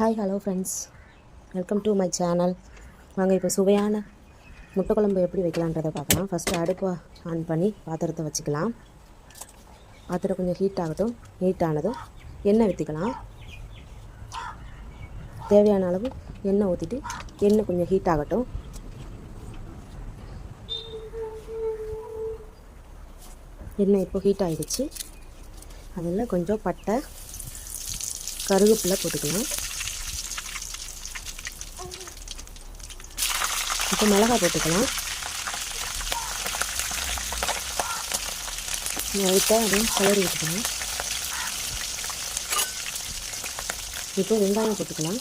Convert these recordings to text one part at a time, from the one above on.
Hi hello friends, welcome to my channel. வாங்க இப்போ சுவையான முட்டை குழம்பு எப்படி வைக்கலான்றதை பார்க்கலாம். ஃபஸ்ட்டு அடுப்பை ஆன் பண்ணி பாத்திரத்தை வச்சுக்கலாம். பாத்திரம் கொஞ்சம் ஹீட் ஆகட்டும். ஹீட் ஆனதும் எண்ணெய் ஊற்றிக்கலாம். தேவையான அளவு எண்ணெய் ஊற்றிட்டு எண்ணெய் கொஞ்சம் ஹீட் ஆகட்டும். எண்ணெய் இப்போ ஹீட் ஆகிடுச்சு. அதில் கொஞ்சம் பட்டை, கருவேப்பிலை போட்டுக்கலாம். இப்போ மிளகாய் போட்டுக்கலாம். லைட்டாக அதையும் கலரி விட்டுக்கலாம். இப்போ வெங்காயம் போட்டுக்கலாம்.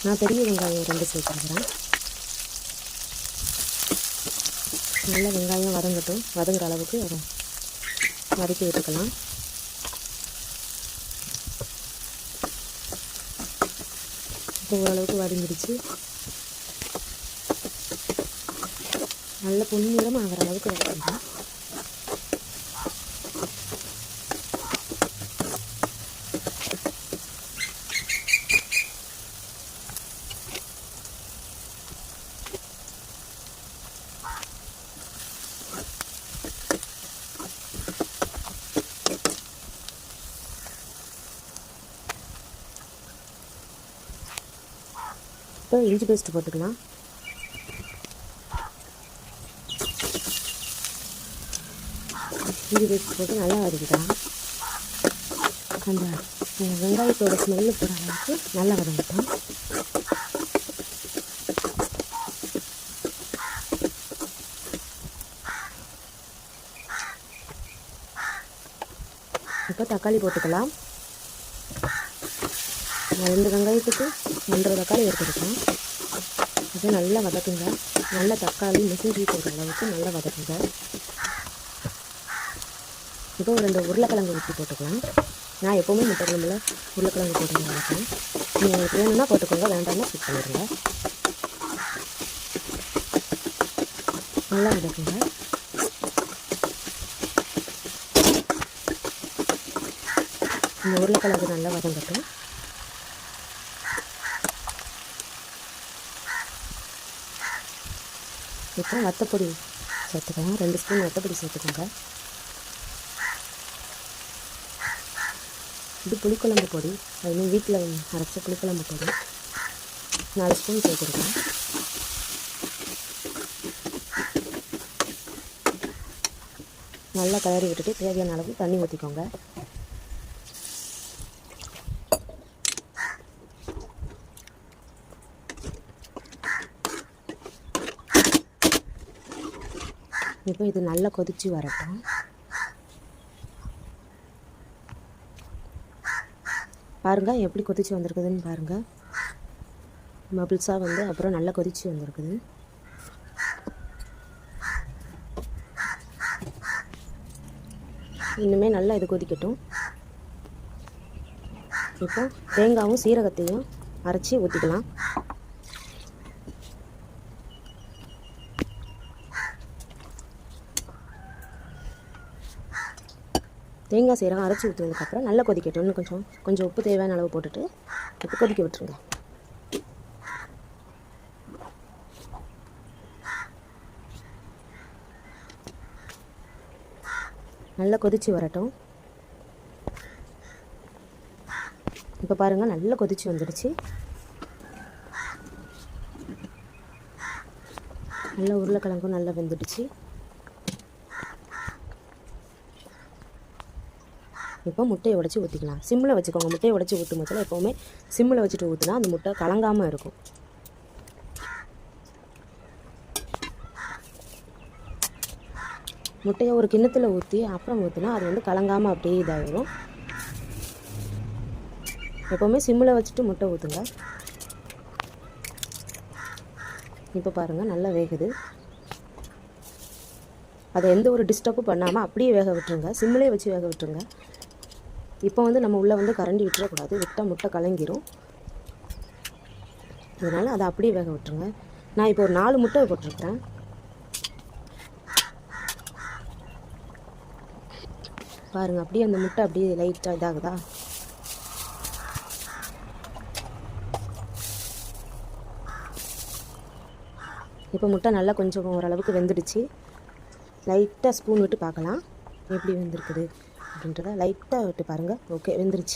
நான் பெரிய வெங்காயம் 2 சேர்த்துக்கிறேன். நல்லா வெங்காயம் வதங்குற அளவுக்கு அதை வதக்கி விட்டுக்கலாம். இப்போ ஓரளவுக்கு வதங்கிடுச்சு. நல்ல பொன்னிறம் ஆகிற அளவுக்கு வதக்கிக்கலாம். இப்போ இஞ்சி பேஸ்ட் போட்டுக்கலாம். இஞ்சி பேஸ்ட் போட்டு நல்லா வதக்கிக்கலாம். அந்த வெங்காயத்தோட ஸ்மெல்லு போகிற அளவுக்கு நல்லா வதங்கிட்டோம். இப்போ தக்காளி போட்டுக்கலாம். 2 வெங்காயத்துக்கு 1.5 தக்காளி எடுத்துக்கலாம். அது நல்லா வதக்குங்க. நல்லா தக்காளி மிசிஞ்சி போகிற அளவுக்கு நல்லா வதக்குங்க. இப்போ 2 உருளைக்கிழங்கு ஊற்றி போட்டுக்கலாம். நான் எப்போவுமே முட்டை குழம்புல உருளைக்கிழங்கு போட்டு வளர்ப்பேன். நீங்கள் உங்களுக்கு வேணும்னா போட்டுக்கோங்க, வேண்டாம்னா ஸ்கிப் பண்ணிடுங்க. நல்லா வதக்குங்க. இந்த உருளைக்கிழங்கு நல்லா வதங்கட்டும். இப்போ வத்தப்பொடி சேர்த்துக்கலாம். 2 ஸ்பூன் வத்தப்பொடி சேர்த்துக்கோங்க. இது புளிக்குழம்பு பொடி, அதுவும் வீட்டில் அரைச்ச புளிக்குழம்பு பொடி 4 ஸ்பூன் சேர்த்துருக்கேன். நல்லா கலரி விட்டுட்டு தேவையான அளவு தண்ணி ஊற்றிக்கோங்க. இப்போ இது நல்லா கொதித்து வரட்டும். பாருங்கள் எப்படி கொதிச்சு வந்திருக்குதுன்னு பாருங்கள். பபிள்ஸாக அப்புறம் நல்லா கொதிச்சு வந்திருக்குது. இன்னுமே நல்லா இது கொதிக்கட்டும். இப்போ தேங்காயும் சீரகத்தையும் அரைச்சி ஊற்றிக்கலாம். தேங்காய் சீரகம் அரைச்சி ஊற்றுனதுக்கப்புறம் நல்லா கொதிக்கட்டும். இன்னும் கொஞ்சம் உப்பு தேவையான அளவு போட்டுட்டு இப்போ கொதிக்க விட்டுருங்க. நல்லா கொதித்து வரட்டும். இப்போ பாருங்கள் நல்லா கொதித்து வந்துடுச்சு. நல்லா உருளைக்கிழங்கும் நல்லா வெந்துடுச்சு. இப்போ முட்டையை உடச்சி ஊற்றிக்கலாம். சிம்மில் வச்சுக்கோங்க. முட்டையை உடச்சி ஊற்றும் போதில் எப்போவுமே சிம்மில் வச்சுட்டு ஊற்றினா அந்த முட்டை கலங்காமல் இருக்கும். முட்டையை ஒரு கிண்ணத்தில் ஊற்றி அப்புறம் ஊற்றினா அது கலங்காமல் அப்படியே இதாகிடும். எப்போவுமே சிம்மில் வச்சுட்டு முட்டை ஊற்றுங்க. இப்போ பாருங்கள் நல்லா வேகுது. அதை எந்த ஒரு டிஸ்டர்பும் பண்ணாமல் அப்படியே வேக விட்டுருங்க. சிம்மிலே வச்சு வேக விட்டுருங்க. இப்போ நம்ம உள்ளே கரண்டி விட்டுறக்கூடாது. விட்டால் முட்டை கலங்கிரும். அதனால் அதை அப்படியே வேக விட்டுருங்க. நான் இப்போ ஒரு 4 முட்டை போட்டிருக்கேன். பாருங்கள் அப்படியே அந்த முட்டை அப்படியே லைட்டாக இதாகுதா. இப்போ முட்டை நல்லா கொஞ்சம் ஓரளவுக்கு வெந்துடுச்சு. லைட்டாக ஸ்பூன் விட்டு பார்க்கலாம் எப்படி வெந்திருக்குது அப்படின்றத. லைட்டாக விட்டு பாருங்கள். ஓகே, வெந்துருச்சு.